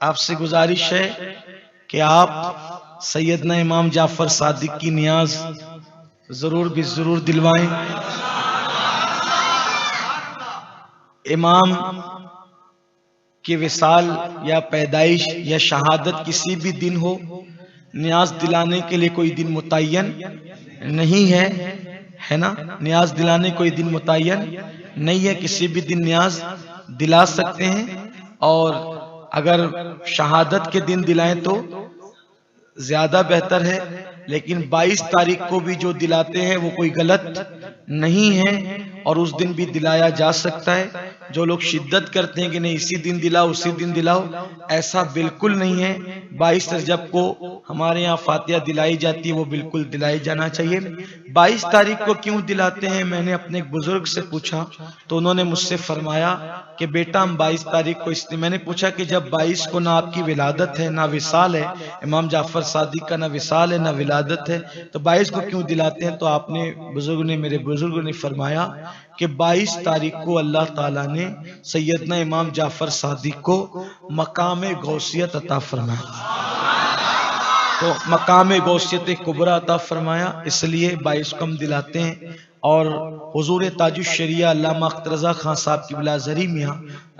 آپ سے گزارش ہے کہ آپ سیدنا امام جعفر صادق کی نیاز ضرور بھی ضرور دلوائیں۔ امام کی وصال یا پیدائش یا شہادت کسی بھی دن ہو، نیاز دلانے کے لیے کوئی دن متعین نہیں ہے نا؟ نیاز دلانے کوئی دن متعین نہیں ہے، کسی بھی دن نیاز دلا سکتے ہیں، اور اگر شہادت کے دن دلائیں تو زیادہ بہتر ہے، لیکن 22 تاریخ کو بھی جو دلاتے ہیں وہ کوئی غلط نہیں ہے، اور اس دن بھی دلایا جا سکتا ہے۔ جو لوگ شدت کرتے ہیں کہ نہیں اسی دن دلاؤ اسی دن دلاؤ، ایسا بالکل نہیں ہے۔ 22 رجب کو ہمارے یہاں فاتحہ دلائی جاتی ہے، وہ بالکل دلائی جانا چاہیے۔ 22 تاریخ کو کیوں دلاتے ہیں؟ میں نے اپنے ایک بزرگ سے پوچھا تو انہوں نے مجھ سے فرمایا کہ بیٹا ہم 22 تاریخ کو میں نے پوچھا کہ جب 22 کو نہ آپ کی ولادت ہے نہ وصال ہے، امام جعفر صادق کا نہ وصال ہے نہ ولادت ہے، تو 22 کو کیوں دلاتے ہیں؟ تو آپ نے میرے بزرگوں نے فرمایا کہ 22 تاریخ کو اللہ تعالیٰ نے سیدنا امام جعفر صادق کو مقام غوثیت عطا فرمایا، تو مقام غوثیت کبریٰ عطا فرمایا، اس لیے 22 کو ہم دلاتے ہیں۔ اور حضور تاج الشریعہ علامہ اختر رضا خان صاحب کی بلا زری میاں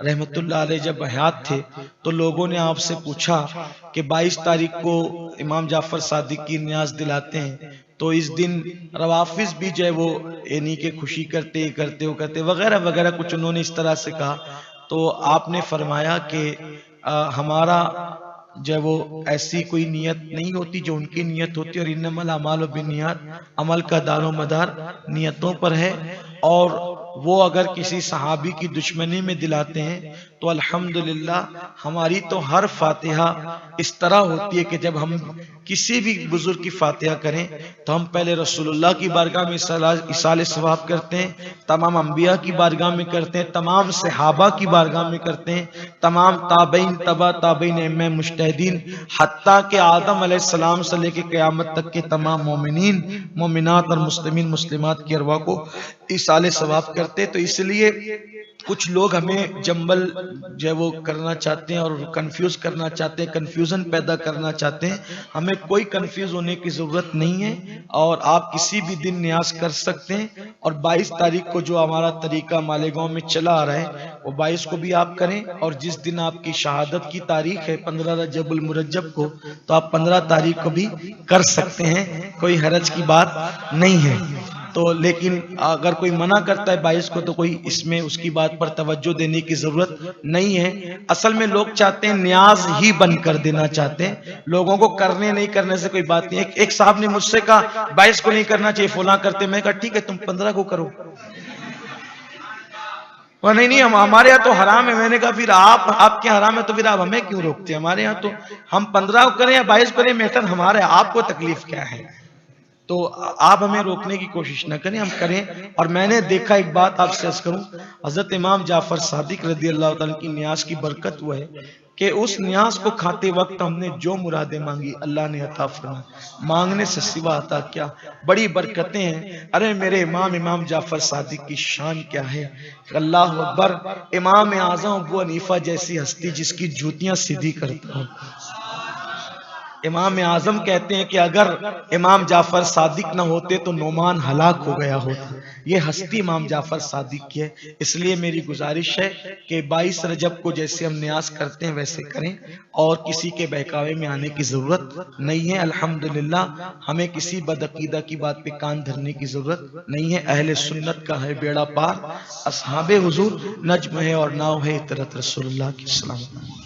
رحمت اللہ علیہ جب حیات تھے تو لوگوں نے آپ سے پوچھا کہ 22 تاریخ کو امام جعفر صادق کی نیاز دلاتے ہیں تو اس دن روافظ بھی جو ہے وہ یعنی کہ خوشی کرتے وغیرہ وغیرہ کچھ انہوں نے اس طرح سے کہا، تو آپ نے فرمایا کہ ہمارا جو وہ ایسی کوئی نیت نہیں ہوتی جو ان کی نیت ہوتی، اور انما الاعمال بالنیات، عمل کا دار و مدار نیتوں پر ہے۔ اور وہ اگر کسی صحابی کی دشمنی میں دلاتے ہیں تو الحمدللہ ہماری تو ہر فاتحہ اس طرح ہوتی ہے کہ جب ہم کسی بھی بزرگ کی فاتحہ کریں تو ہم پہلے رسول اللہ کی بارگاہ میں ایصال ثواب کرتے ہیں، تمام انبیاء کی بارگاہ میں کرتے ہیں، تمام صحابہ کی بارگاہ میں کرتے ہیں، تمام تابعین تبع تابعین ائمہ مجتہدین، حتیٰ کہ آدم علیہ السلام سے لے کے قیامت تک کے تمام مومنین مومنات اور مسلمین مسلمات کی ارواح کو ایصال ثواب کرتے۔ تو اس لیے کچھ لوگ ہمیں جنبل جو ہے وہ کرنا چاہتے ہیں اور کنفیوز کرنا چاہتے ہیں، کنفیوژن پیدا کرنا چاہتے ہیں۔ ہمیں کوئی کنفیوز ہونے کی ضرورت نہیں ہے، اور آپ کسی بھی دن نیاز کر سکتے ہیں۔ اور 22 تاریخ کو جو ہمارا طریقہ مالیگاؤں میں چلا آ رہا ہے وہ 22 کو بھی آپ کریں، اور جس دن آپ کی شہادت کی تاریخ ہے 15 رجب المرجب کو تو آپ 15 تاریخ کو بھی کر سکتے ہیں، کوئی حرج کی بات نہیں ہے۔ تو لیکن اگر کوئی منع کرتا ہے 22 کو تو کوئی اس میں اس کی بات پر توجہ دینے کی ضرورت نہیں ہے۔ اصل میں لوگ چاہتے ہیں نیاز ہی بند کر دینا چاہتے ہیں، لوگوں کو کرنے نہیں کرنے سے کوئی بات نہیں ہے۔ ایک صاحب نے مجھ سے کہا 22 کو نہیں کرنا چاہیے فلاں کرتے، میں کہا ٹھیک ہے تم 15 کو کرو، نہیں ہمارے یہاں تو حرام ہے۔ میں نے کہا پھر آپ کے حرام ہے تو پھر آپ ہمیں کیوں روکتے ہیں؟ ہمارے یہاں تو ہم 15 کو کریں یا 22 کو کریں میٹر ہمارا ہے، آپ کو تکلیف کیا ہے؟ تو آپ ہمیں روکنے کی کوشش نہ کریں، ہم کریں۔ اور میں نے دیکھا ایک بات آپ سے عرض کروں، حضرت امام جعفر صادق رضی اللہ تعالیٰ کی نیاز کی برکت وہ ہے کہ اس نیاز کو کھاتے وقت ہم نے جو مرادیں مانگی اللہ نے عطا فرمائی، مانگنے سے سوا عطا کیا، بڑی برکتیں ہیں۔ ارے میرے امام جعفر صادق کی شان کیا ہے، اللہ اکبر، امام اعظم ابو حنیفہ جیسی ہستی جس کی جوتیاں سیدھی کرتا ہوں۔ امام اعظم کہتے ہیں کہ اگر امام جعفر صادق نہ ہوتے تو نعمان ہلاک ہو گیا ہوتا۔ یہ ہستی امام جعفر صادق کی ہے، اس لیے میری گزارش ہے کہ 22 رجب کو جیسے ہم نیاز کرتے ہیں ویسے کریں، اور کسی کے بہکاوے میں آنے کی ضرورت نہیں ہے۔ الحمدللہ ہمیں کسی بدعقیدہ کی بات پہ کان دھرنے کی ضرورت نہیں ہے۔ اہل سنت کا ہے بیڑا پار، اصحاب حضور نجم ہے اور ناؤ ہے اطرت رسول اللہ کی سلام۔